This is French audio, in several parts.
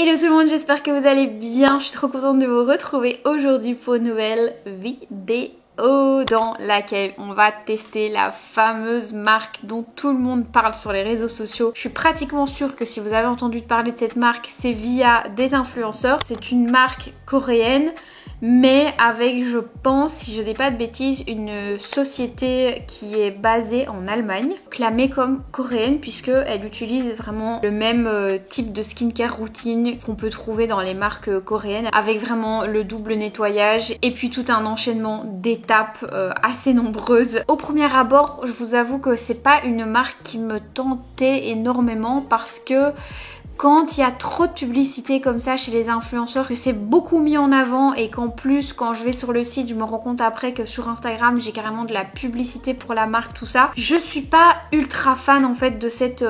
Hello tout le monde, j'espère que vous allez bien. Je suis trop contente de vous retrouver aujourd'hui pour une nouvelle vidéo dans laquelle on va tester la fameuse marque dont tout le monde parle sur les réseaux sociaux. Je suis pratiquement sûre que si vous avez entendu parler de cette marque, c'est via des influenceurs. C'est une marque coréenne, mais avec, je pense, si je dis pas de bêtises, une société qui est basée en Allemagne, clamée comme coréenne puisqu'elle utilise vraiment le même type de skincare routine qu'on peut trouver dans les marques coréennes, avec vraiment le double nettoyage et puis tout un enchaînement d'étapes assez nombreuses. Au premier abord, je vous avoue que c'est pas une marque qui me tentait énormément parce que quand il y a trop de publicité comme ça chez les influenceurs, que c'est beaucoup mis en avant et qu'en plus quand je vais sur le site je me rends compte après que sur Instagram j'ai carrément de la publicité pour la marque, tout ça, je suis pas ultra fan en fait de cette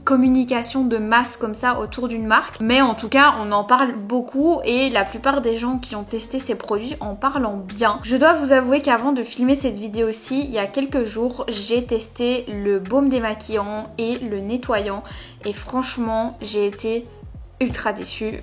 communication de masse comme ça autour d'une marque, mais en tout cas on en parle beaucoup et la plupart des gens qui ont testé ces produits en parlent en bien. Je dois vous avouer qu'avant de filmer cette vidéo-ci, il y a quelques jours j'ai testé le baume démaquillant et le nettoyant et franchement j'ai été ultra déçue.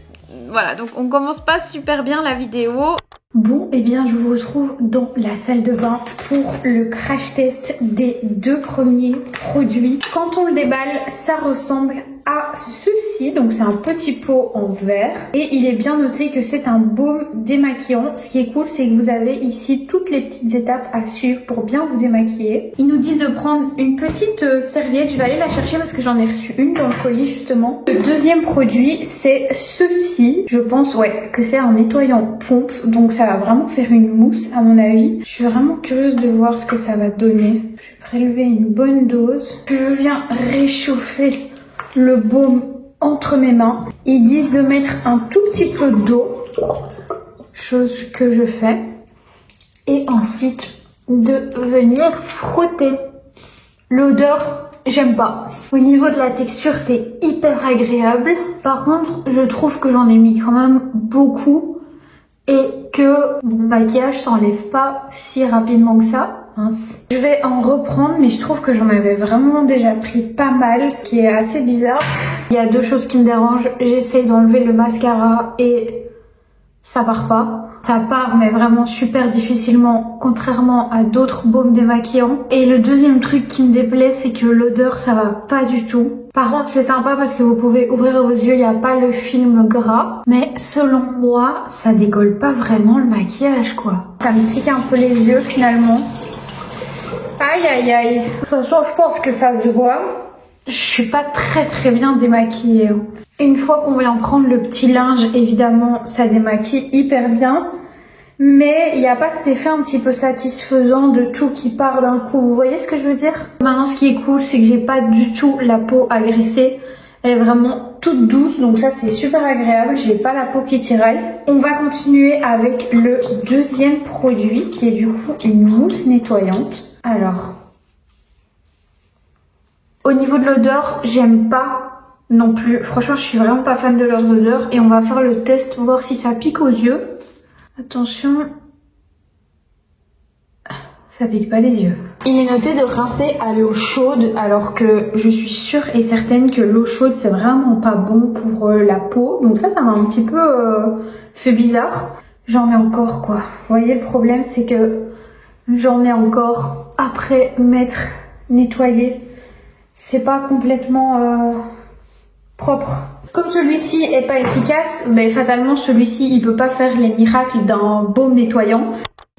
Voilà, donc on commence pas super bien la vidéo. Bon, et bien je vous retrouve dans la salle de bain pour le crash test des deux premiers produits. Quand on le déballe, ça ressemble à ceci. Donc c'est un petit pot en verre et il est bien noté que c'est un baume démaquillant. Ce qui est cool, c'est que vous avez ici toutes les petites étapes à suivre pour bien vous démaquiller. Ils nous disent de prendre une petite serviette. Je vais aller la chercher parce que j'en ai reçu une dans le colis justement. Le deuxième produit, c'est ceci. Je pense que c'est un nettoyant pompe. Donc ça va vraiment faire une mousse à mon avis. Je suis vraiment curieuse de voir ce que ça va donner. Je vais prélever une bonne dose. Je viens réchauffer le baume entre mes mains. Ils disent de mettre un tout petit peu d'eau, chose que je fais, et ensuite de venir frotter. L'odeur, j'aime pas. Au niveau de la texture, c'est hyper agréable. Par contre, je trouve que j'en ai mis quand même beaucoup et que mon maquillage s'enlève pas si rapidement que ça. Mince. Je vais en reprendre, mais je trouve que j'en avais vraiment déjà pris pas mal, ce qui est assez bizarre. Il y a deux choses qui me dérangent. J'essaye d'enlever le mascara et ça part pas. Ça part, mais vraiment super difficilement, contrairement à d'autres baumes démaquillants. Et le deuxième truc qui me déplaît, c'est que l'odeur, ça va pas du tout. Par contre, c'est sympa parce que vous pouvez ouvrir vos yeux, il n'y a pas le film gras. Mais selon moi, ça décolle pas vraiment le maquillage, quoi. Ça me pique un peu les yeux, finalement. Aïe aïe aïe. De toute façon, je pense que ça se voit. Je suis pas très bien démaquillée. Une fois qu'on vient prendre le petit linge, évidemment, ça démaquille hyper bien. Mais il n'y a pas cet effet un petit peu satisfaisant de tout qui part d'un coup. Vous voyez ce que je veux dire? Maintenant, ce qui est cool, c'est que j'ai pas du tout la peau agressée. Elle est vraiment toute douce, donc ça c'est super agréable. J'ai pas la peau qui tiraille. On va continuer avec le deuxième produit qui est du coup une mousse nettoyante. Alors, au niveau de l'odeur, j'aime pas non plus. Franchement, je suis vraiment pas fan de leurs odeurs. Et on va faire le test, voir si ça pique aux yeux. Attention. Ça pique pas les yeux. Il est noté de rincer à l'eau chaude, alors que je suis sûre et certaine que l'eau chaude, c'est vraiment pas bon pour la peau. Donc ça m'a un petit peu fait bizarre. J'en ai encore, quoi. Vous voyez, le problème, c'est que j'en ai encore après m'être nettoyé. C'est pas complètement propre. Comme celui-ci est pas efficace, mais fatalement celui-ci il peut pas faire les miracles d'un baume nettoyant.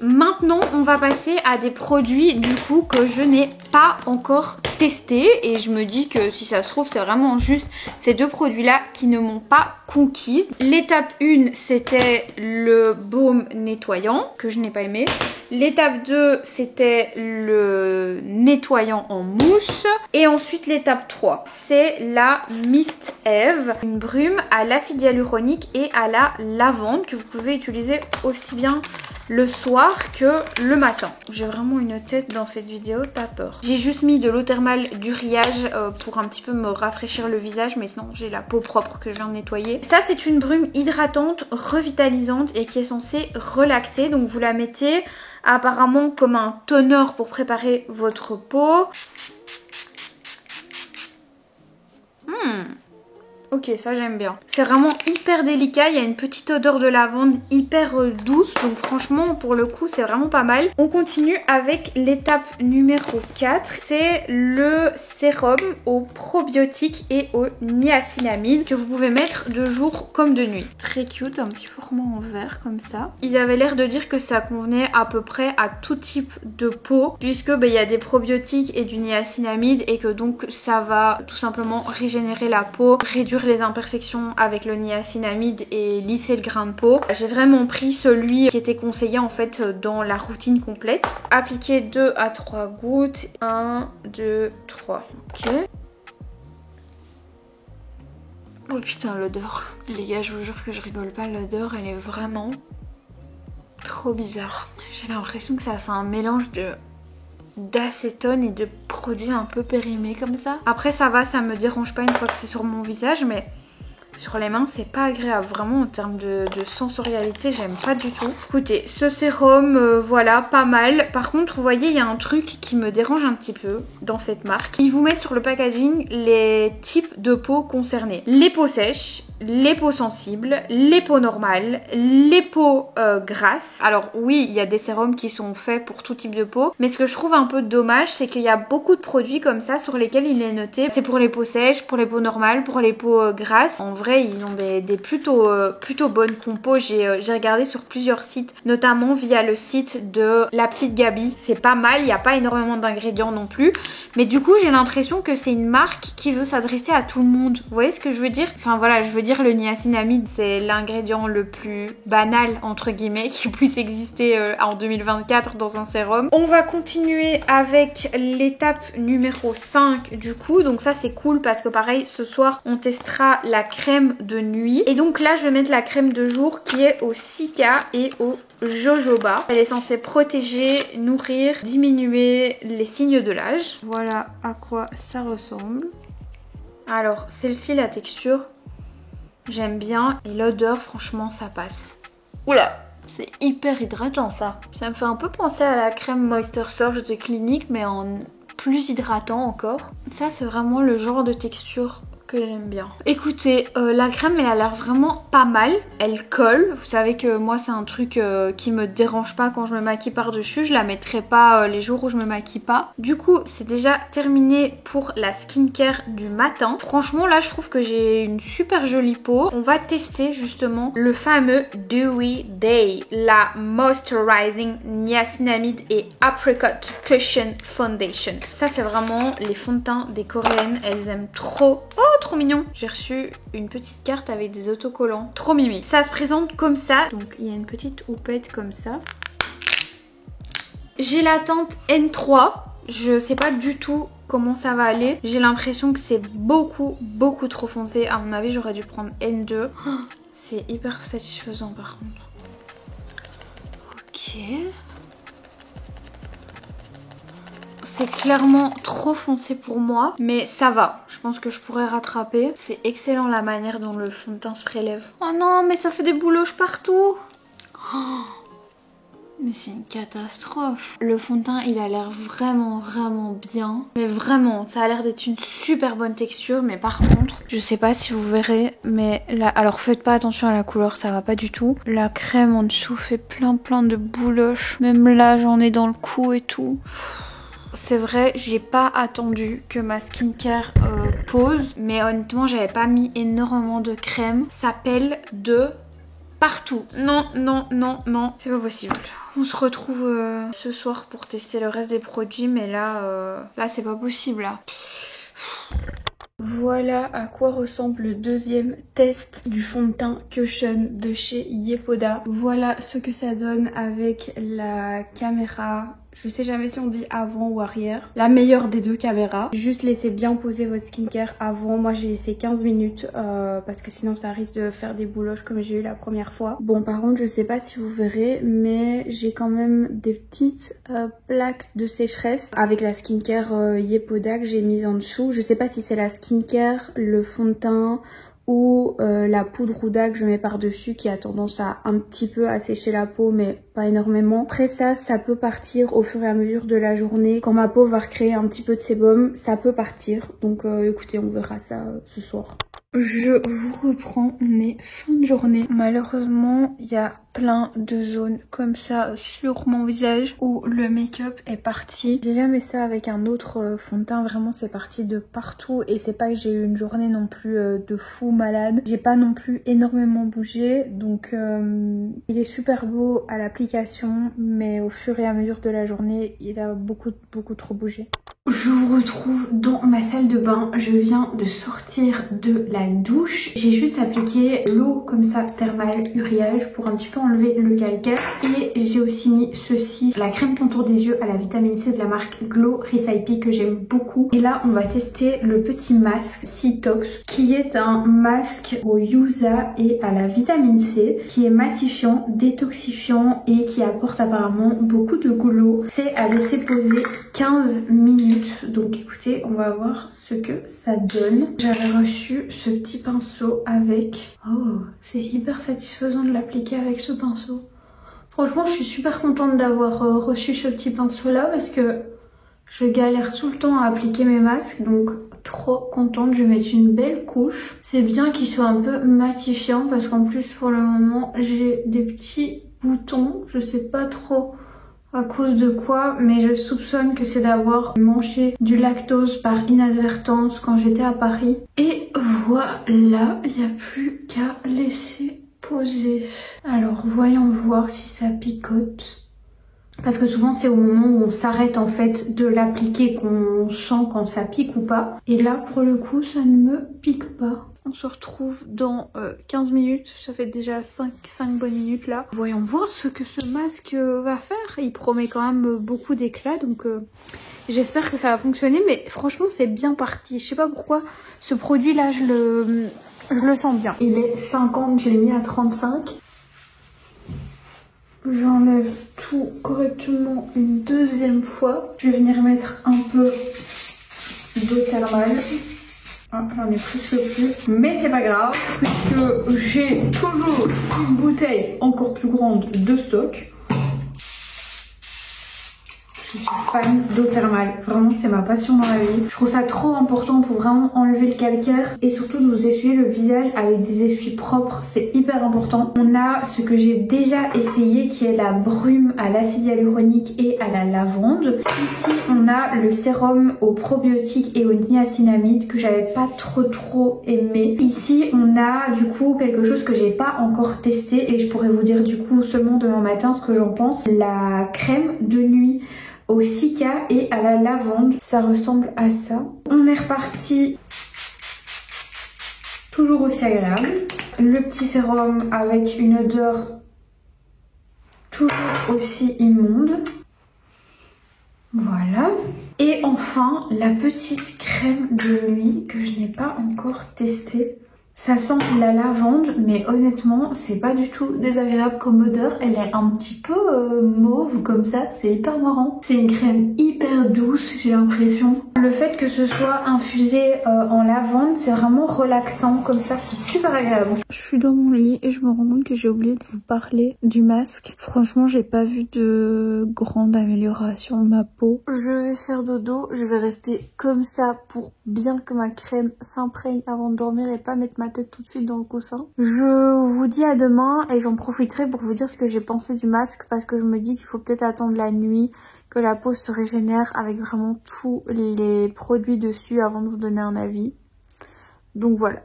Maintenant, on va passer à des produits du coup que je n'ai pas encore testés et je me dis que si ça se trouve c'est vraiment juste ces deux produits-là qui ne m'ont pas conquise. L'étape 1, c'était le baume nettoyant que je n'ai pas aimé. L'étape 2, c'était le nettoyant en mousse. Et ensuite, l'étape 3, c'est la Mist Eve, une brume à l'acide hyaluronique et à la lavande que vous pouvez utiliser aussi bien le soir que le matin. J'ai vraiment une tête dans cette vidéo, t'as peur. J'ai juste mis de l'eau thermale d'Uriage pour un petit peu me rafraîchir le visage, mais sinon j'ai la peau propre que je viens de nettoyer. Ça, c'est une brume hydratante, revitalisante et qui est censée relaxer. Donc vous la mettez apparemment comme un toner pour préparer votre peau. Ok, ça j'aime bien. C'est vraiment hyper délicat, il y a une petite odeur de lavande hyper douce. Donc franchement, pour le coup, c'est vraiment pas mal. On continue avec l'étape numéro 4. C'est le sérum au probiotique et au niacinamide que vous pouvez mettre de jour comme de nuit. Très cute, un petit format en verre comme ça. Ils avaient l'air de dire que ça convenait à peu près à tout type de peau, puisque il y a des probiotiques et du niacinamide et que donc ça va tout simplement régénérer la peau, réduire les imperfections avec le niacinamide et lisser le grain de peau. J'ai vraiment pris celui qui était conseillé en fait dans la routine complète. Appliquer 2 à 3 gouttes. 1, 2, 3. Ok. Oh putain, l'odeur. Les gars, je vous jure que je rigole pas, l'odeur elle est vraiment trop bizarre. J'ai l'impression que ça c'est un mélange d'acétone et de produits un peu périmés comme ça. Après ça va, ça me dérange pas une fois que c'est sur mon visage, mais sur les mains c'est pas agréable. Vraiment en termes de sensorialité, j'aime pas du tout. Écoutez, ce sérum, voilà, pas mal. Par contre, vous voyez, il y a un truc qui me dérange un petit peu dans cette marque. Ils vous mettent sur le packaging les types de peau concernés. Les peaux sèches, les peaux sensibles, les peaux normales, les peaux grasses. Alors oui, il y a des sérums qui sont faits pour tout type de peau, mais ce que je trouve un peu dommage, c'est qu'il y a beaucoup de produits comme ça sur lesquels il est noté c'est pour les peaux sèches, pour les peaux normales, pour les peaux grasses. En vrai, ils ont des plutôt bonnes compos. J'ai regardé sur plusieurs sites, notamment via le site de La Petite Gabi. C'est pas mal, il n'y a pas énormément d'ingrédients non plus, mais du coup j'ai l'impression que c'est une marque qui veut s'adresser à tout le monde. Vous voyez ce que je veux dire? Enfin voilà, je veux dire, le niacinamide c'est l'ingrédient le plus banal entre guillemets qui puisse exister en 2024 dans un sérum. On va continuer avec l'étape numéro 5 du coup. Donc ça c'est cool parce que pareil, ce soir on testera la crème de nuit. Et donc là je vais mettre la crème de jour qui est au cica et au jojoba. Elle est censée protéger, nourrir, diminuer les signes de l'âge. Voilà à quoi ça ressemble. Alors celle-ci, la texture, j'aime bien. Et l'odeur, franchement, ça passe. Oula, c'est hyper hydratant ça. Ça me fait un peu penser à la crème Moisture Surge de Clinique, mais en plus hydratant encore. Ça, c'est vraiment le genre de texture que j'aime bien. Écoutez, la crème elle a l'air vraiment pas mal. Elle colle. Vous savez que moi c'est un truc qui me dérange pas quand je me maquille par dessus. Je la mettrai pas les jours où je me maquille pas. Du coup c'est déjà terminé pour la skincare du matin. Franchement là je trouve que j'ai une super jolie peau. On va tester justement le fameux Dewy Day, la Moisturizing Niacinamide et Apricot Cushion Foundation. Ça c'est vraiment les fonds de teint des coréennes. Elles aiment trop. Oh, trop mignon. J'ai reçu une petite carte avec des autocollants. Trop mimi. Ça se présente comme ça. Donc il y a une petite houppette comme ça. J'ai la teinte N3. Je sais pas du tout comment ça va aller. J'ai l'impression que c'est beaucoup trop foncé. À mon avis j'aurais dû prendre N2. Oh, c'est hyper satisfaisant par contre. Ok. C'est clairement trop foncé pour moi, mais ça va. Je pense que je pourrais rattraper. C'est excellent la manière dont le fond de teint se prélève. Oh non, mais ça fait des bouloches partout. Oh, mais c'est une catastrophe. Le fond de teint, il a l'air vraiment bien. Mais vraiment, ça a l'air d'être une super bonne texture. Mais par contre, je sais pas si vous verrez, mais là, alors faites pas attention à la couleur, ça va pas du tout. La crème en dessous fait plein de bouloches. Même là, j'en ai dans le cou et tout. C'est vrai, j'ai pas attendu que ma skincare pose, mais honnêtement j'avais pas mis énormément de crème. Ça pèle de partout. Non, c'est pas possible. On se retrouve ce soir pour tester le reste des produits, mais là c'est pas possible là. Voilà à quoi ressemble le deuxième test du fond de teint Cushion de chez Yepoda. Voilà ce que ça donne avec la caméra. Je sais jamais si on dit avant ou arrière. La meilleure des deux caméras. Juste laissez bien poser votre skincare avant. Moi j'ai laissé 15 minutes parce que sinon ça risque de faire des bouloches comme j'ai eu la première fois. Bon par contre je sais pas si vous verrez mais j'ai quand même des petites plaques de sécheresse avec la skincare Yepoda que j'ai mise en dessous. Je sais pas si c'est la skincare, le fond de teint ou la poudre Huda que je mets par dessus qui a tendance à un petit peu assécher la peau mais pas énormément. Après ça peut partir au fur et à mesure de la journée. Quand ma peau va recréer un petit peu de sébum, ça peut partir. Donc écoutez, on verra ça ce soir. Je vous reprends, on est fin de journée. Malheureusement, il y a plein de zones comme ça sur mon visage où le make-up est parti. J'ai jamais ça avec un autre fond de teint, vraiment c'est parti de partout et c'est pas que j'ai eu une journée non plus de fou malade. J'ai pas non plus énormément bougé, donc il est super beau à l'application, mais au fur et à mesure de la journée, il a beaucoup trop bougé. Je vous retrouve dans ma salle de bain. Je viens de sortir de la douche. J'ai juste appliqué l'eau comme ça thermale Uriage pour un petit peu enlever le calcaire. Et j'ai aussi mis ceci, la crème contour des yeux à la vitamine C de la marque Glow Recipe que j'aime beaucoup. Et là on va tester le petit masque Citox qui est un masque au Yuza et à la vitamine C qui est matifiant, détoxifiant et qui apporte apparemment beaucoup de glow. C'est à laisser poser 15 minutes. Donc écoutez, on va voir ce que ça donne. J'avais reçu ce petit pinceau avec... Oh, c'est hyper satisfaisant de l'appliquer avec ce pinceau. Franchement, je suis super contente d'avoir reçu ce petit pinceau là parce que je galère tout le temps à appliquer mes masques. Donc trop contente, je vais mettre une belle couche. C'est bien qu'il soit un peu matifiant parce qu'en plus pour le moment j'ai des petits boutons. Je sais pas trop à cause de quoi, mais je soupçonne que c'est d'avoir mangé du lactose par inadvertance quand j'étais à Paris. Et voilà, il n'y a plus qu'à laisser poser. Alors voyons voir si ça picote. Parce que souvent c'est au moment où on s'arrête en fait de l'appliquer qu'on sent quand ça pique ou pas. Et là pour le coup ça ne me pique pas. On se retrouve dans 15 minutes, ça fait déjà 5 bonnes minutes là. Voyons voir ce que ce masque va faire. Il promet quand même beaucoup d'éclat, donc j'espère que ça va fonctionner. Mais franchement c'est bien parti. Je sais pas pourquoi ce produit là je le sens bien. Il est 50, je l'ai mis à 35. J'enlève tout correctement une deuxième fois. Je vais venir mettre un peu d'eau thermale. Ah, j'en ai presque plus, mais c'est pas grave puisque j'ai toujours une bouteille encore plus grande de stock. Je suis fan d'eau thermale, vraiment c'est ma passion dans la vie. Je trouve ça trop important pour vraiment enlever le calcaire et surtout de vous essuyer le visage avec des essuies propres, c'est hyper important. On a ce que j'ai déjà essayé qui est la brume à l'acide hyaluronique et à la lavande. Ici on a le sérum aux probiotiques et au niacinamide que j'avais pas trop aimé. Ici on a du coup quelque chose que j'ai pas encore testé et je pourrais vous dire du coup seulement demain matin ce que j'en pense. La crème de nuit au cica et à la lavande, ça ressemble à ça. On est reparti, toujours aussi agréable. Le petit sérum avec une odeur toujours aussi immonde. Voilà. Et enfin, la petite crème de nuit que je n'ai pas encore testée. Ça sent la lavande, mais honnêtement, c'est pas du tout désagréable comme odeur. Elle est un petit peu mauve comme ça, c'est hyper marrant. C'est une crème hyper douce, j'ai l'impression. Le fait que ce soit infusé en lavande, c'est vraiment relaxant comme ça, c'est super agréable. Je suis dans mon lit et je me rends compte que j'ai oublié de vous parler du masque. Franchement, j'ai pas vu de grande amélioration de ma peau. Je vais faire dodo, je vais rester comme ça pour bien que ma crème s'imprègne avant de dormir et pas mettre ma tête tout de suite dans le coussin. Je vous dis à demain et j'en profiterai pour vous dire ce que j'ai pensé du masque parce que je me dis qu'il faut peut-être attendre la nuit, que la peau se régénère avec vraiment tous les produits dessus avant de vous donner un avis. Donc voilà.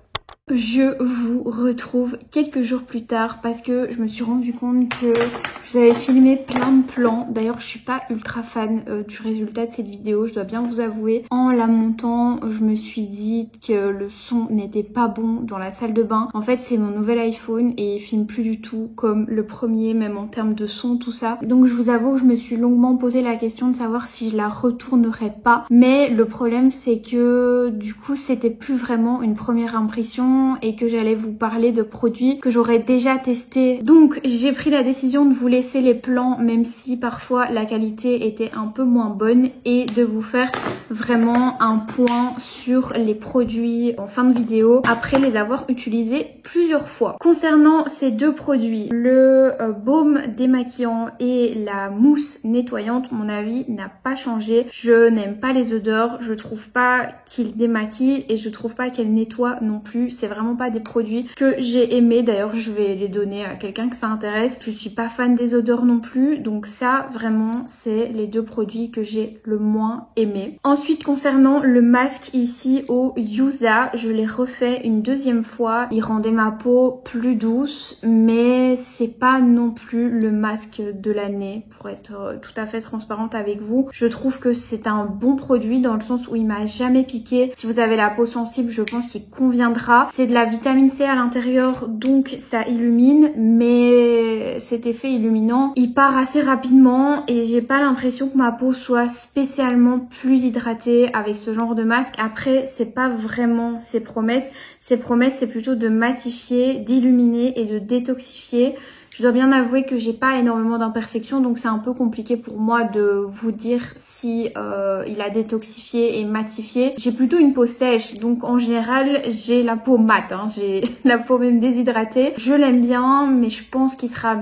Je vous retrouve quelques jours plus tard parce que je me suis rendu compte que je vous avais filmé plein de plans. D'ailleurs, je suis pas ultra fan du résultat de cette vidéo, je dois bien vous avouer. En la montant, je me suis dit que le son n'était pas bon dans la salle de bain. En fait, c'est mon nouvel iPhone et il filme plus du tout comme le premier, même en termes de son, tout ça. Donc je vous avoue que je me suis longuement posé la question de savoir si je la retournerais pas. Mais le problème, c'est que du coup, c'était plus vraiment une première impression et que j'allais vous parler de produits que j'aurais déjà testés. Donc j'ai pris la décision de vous laisser les plans même si parfois la qualité était un peu moins bonne et de vous faire vraiment un point sur les produits en fin de vidéo après les avoir utilisés plusieurs fois. Concernant ces deux produits, le baume démaquillant et la mousse nettoyante, mon avis n'a pas changé. Je n'aime pas les odeurs, je trouve pas qu'ils démaquillent et je trouve pas qu'elles nettoient non plus. C'est vraiment pas des produits que j'ai aimés. D'ailleurs, je vais les donner à quelqu'un que ça intéresse. Je suis pas fan des odeurs non plus. Donc ça, vraiment, c'est les deux produits que j'ai le moins aimé. Ensuite, concernant le masque ici au Yuza, je l'ai refait une deuxième fois. Il rendait ma peau plus douce, mais c'est pas non plus le masque de l'année, pour être tout à fait transparente avec vous. Je trouve que c'est un bon produit dans le sens où il m'a jamais piqué. Si vous avez la peau sensible, je pense qu'il conviendra. C'est de la vitamine C à l'intérieur, donc ça illumine, mais cet effet illuminant, il part assez rapidement et j'ai pas l'impression que ma peau soit spécialement plus hydratée avec ce genre de masque. Après, c'est pas vraiment ses promesses. Ses promesses, c'est plutôt de matifier, d'illuminer et de détoxifier. Je dois bien avouer que j'ai pas énormément d'imperfections, donc c'est un peu compliqué pour moi de vous dire si il a détoxifié et matifié. J'ai plutôt une peau sèche, donc en général j'ai la peau mate, hein. J'ai la peau même déshydratée. Je l'aime bien, mais je pense qu'il sera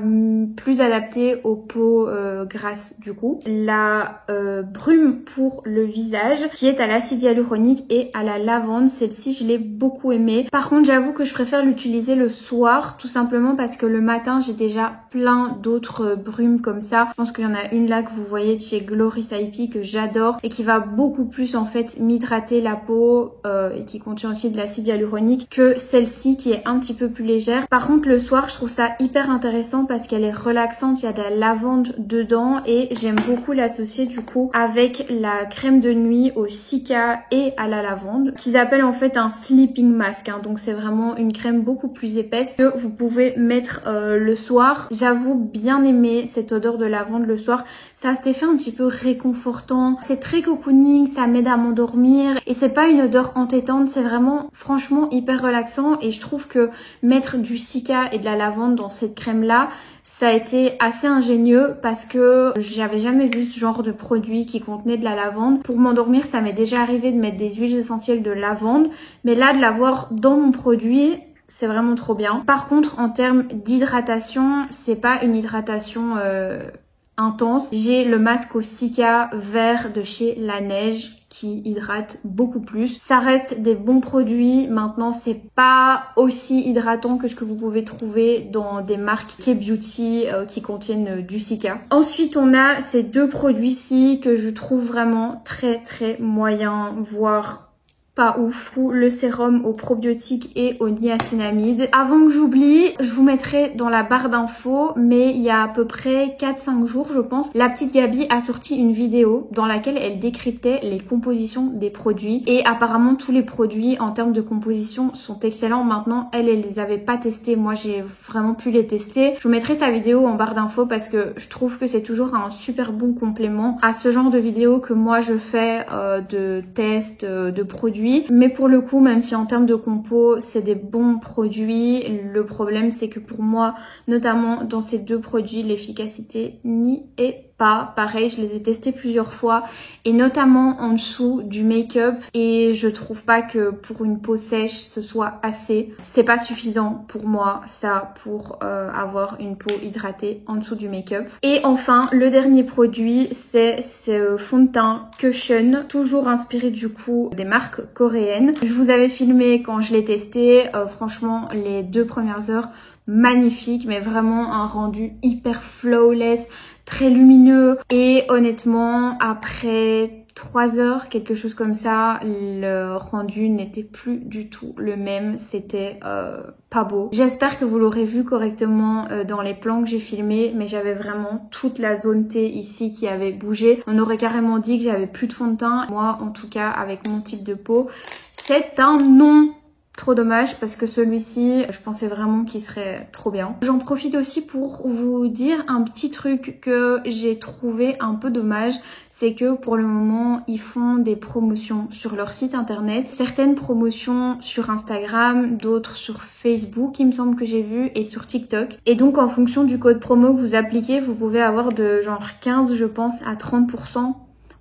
plus adapté aux peaux grasses du coup. La brume pour le visage qui est à l'acide hyaluronique et à la lavande, celle-ci je l'ai beaucoup aimée. Par contre, j'avoue que je préfère l'utiliser le soir, tout simplement parce que le matin j'ai déjà plein d'autres brumes comme ça. Je pense qu'il y en a une là que vous voyez de chez Gloris IP que j'adore et qui va beaucoup plus en fait m'hydrater la peau et qui contient aussi de l'acide hyaluronique que celle-ci qui est un petit peu plus légère. Par contre, le soir, je trouve ça hyper intéressant parce qu'elle est relaxante, il y a de la lavande dedans et j'aime beaucoup l'associer du coup avec la crème de nuit au cica et à la lavande qu'ils appellent en fait un sleeping mask, hein. Donc c'est vraiment une crème beaucoup plus épaisse que vous pouvez mettre le soir. J'avoue bien aimer cette odeur de lavande le soir. Ça a cet effet un petit peu réconfortant. C'est très cocooning, ça m'aide à m'endormir et c'est pas une odeur entêtante, c'est vraiment franchement hyper relaxant et je trouve que mettre du cica et de la lavande dans cette crème là, ça a été assez ingénieux parce que j'avais jamais vu ce genre de produit qui contenait de la lavande. Pour m'endormir, ça m'est déjà arrivé de mettre des huiles essentielles de lavande, mais là de l'avoir dans mon produit, c'est vraiment trop bien. Par contre, en termes d'hydratation, c'est pas une hydratation intense. J'ai le masque au cica vert de chez La Neige qui hydrate beaucoup plus. Ça reste des bons produits. Maintenant, c'est pas aussi hydratant que ce que vous pouvez trouver dans des marques K-Beauty qui contiennent du cica. Ensuite, on a ces deux produits-ci que je trouve vraiment très très moyens, voire pas ouf. Le sérum aux probiotiques et au niacinamide. Avant que j'oublie, je vous mettrai dans la barre d'infos, mais il y a à peu près 4-5 jours, je pense, la petite Gabi a sorti une vidéo dans laquelle elle décryptait les compositions des produits. Et apparemment, tous les produits en termes de composition sont excellents. Maintenant, elle les avait pas testés. Moi, j'ai vraiment pu les tester. Je vous mettrai sa vidéo en barre d'infos parce que je trouve que c'est toujours un super bon complément à ce genre de vidéo que moi je fais de tests de produits. Mais pour le coup, même si en termes de compo, c'est des bons produits, le problème c'est que pour moi, notamment dans ces deux produits, l'efficacité n'y est pas. Pareil, je les ai testés plusieurs fois et notamment en dessous du make-up et je trouve pas que pour une peau sèche ce soit assez. C'est pas suffisant pour moi ça pour avoir une peau hydratée en dessous du make-up. Et enfin, le dernier produit c'est ce fond de teint Cushion, toujours inspiré du coup des marques coréennes. Je vous avais filmé quand je l'ai testé, franchement les 2 premières heures magnifique, mais vraiment un rendu hyper flawless, très lumineux et honnêtement après 3 heures, quelque chose comme ça, le rendu n'était plus du tout le même, c'était pas beau. J'espère que vous l'aurez vu correctement dans les plans que j'ai filmés, mais j'avais vraiment toute la zone T ici qui avait bougé. On aurait carrément dit que j'avais plus de fond de teint. Moi en tout cas avec mon type de peau, c'est un non. Trop dommage parce que celui-ci, je pensais vraiment qu'il serait trop bien. J'en profite aussi pour vous dire un petit truc que j'ai trouvé un peu dommage. C'est que pour le moment, ils font des promotions sur leur site internet. Certaines promotions sur Instagram, d'autres sur Facebook, il me semble que j'ai vu, et sur TikTok. Et donc en fonction du code promo que vous appliquez, vous pouvez avoir de genre 15, je pense, à 30%.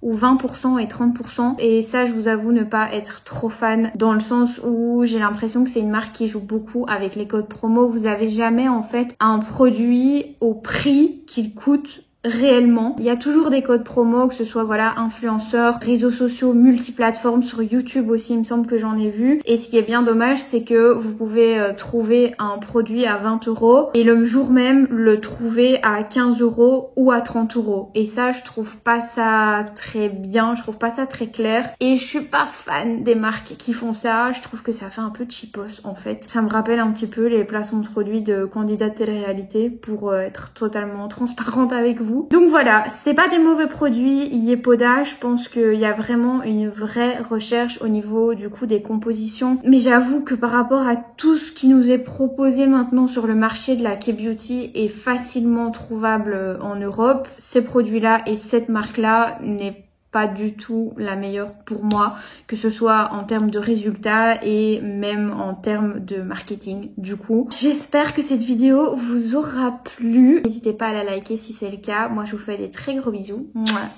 Ou 20% et 30%. Et ça, je vous avoue ne pas être trop fan dans le sens où j'ai l'impression que c'est une marque qui joue beaucoup avec les codes promo. Vous avez jamais en fait un produit au prix qu'il coûte réellement. Il y a toujours des codes promo, que ce soit voilà influenceurs, réseaux sociaux, multiplateformes, sur YouTube aussi il me semble que j'en ai vu. Et ce qui est bien dommage, c'est que vous pouvez trouver un produit à 20 € et le jour même le trouver à 15 € ou à 30 €. Et ça, je trouve pas ça très bien, je trouve pas ça très clair. Et je suis pas fan des marques qui font ça, je trouve que ça fait un peu cheapos en fait. Ça me rappelle un petit peu les placements de produits de candidats de télé-réalité pour être totalement transparente avec vous. Donc voilà, c'est pas des mauvais produits, Yepoda, je pense qu'il y a vraiment une vraie recherche au niveau du coup des compositions. Mais j'avoue que par rapport à tout ce qui nous est proposé maintenant sur le marché de la K-beauty est facilement trouvable en Europe, ces produits-là et cette marque-là n'est pas du tout la meilleure pour moi, que ce soit en termes de résultats et même en termes de marketing. Du coup, j'espère que cette vidéo vous aura plu. N'hésitez pas à la liker si c'est le cas. Moi, je vous fais des très gros bisous.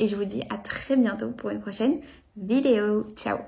Et je vous dis à très bientôt pour une prochaine vidéo. Ciao!